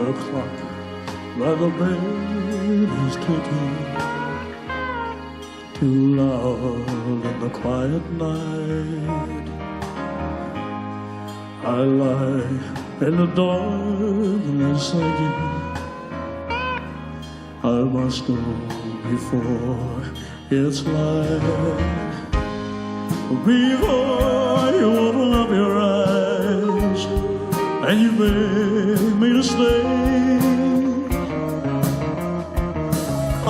the clock by the bed is ticking too loud in the quiet night. I lie in the darkness thinking I must go before it's light. Before you open up your eyes and you beg me to stay, I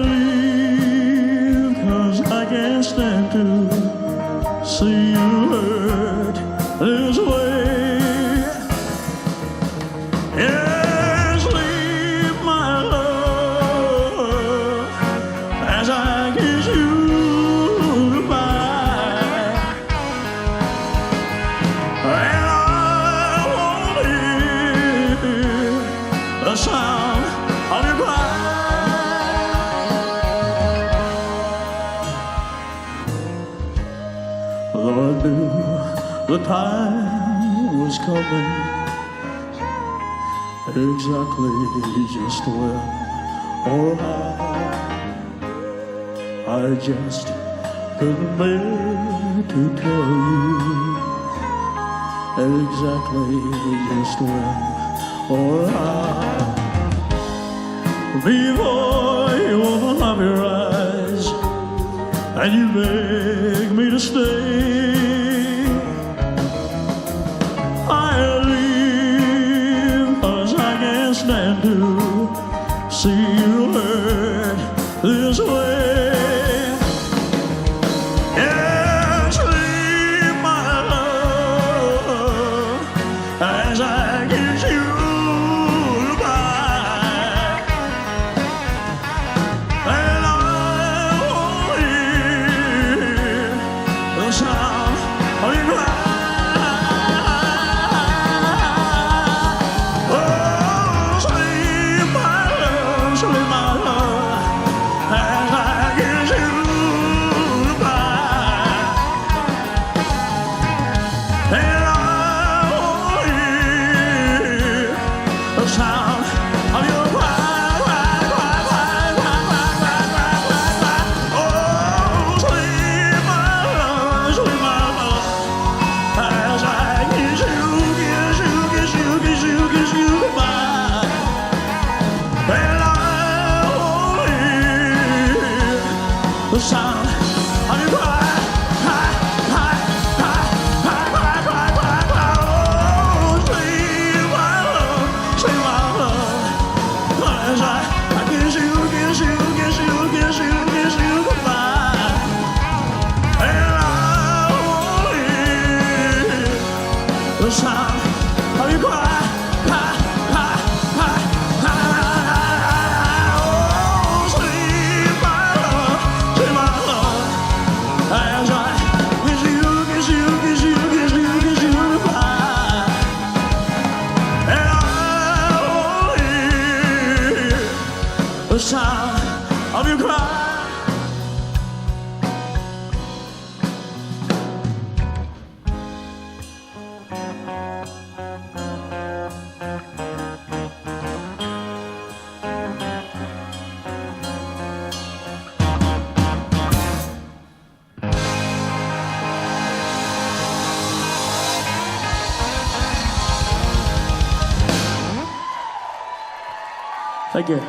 leave 'cause I can't stand to see you hurt this way. Yes, leave my love as I kiss you goodbye, and I won't hear the sound of your cry. Though I knew the time was coming, exactly just when or how, I just couldn't bear to tell you exactly just when or how. Before you open up your eyes and you beg me to stay, I leave 'cause I can't stand to see you hurt this way. Yes, leave my love as I kiss you goodbye, and I won't hear the sound of your cry. The sound of your cry, cry, cry, cry, cry, cry, cry, cry, cry. Oh, sweet my love, as I kiss you, kiss you, kiss you, kiss you, kiss you goodbye, and I won't hear the sound of your cry. The sound of your cry. Thank you.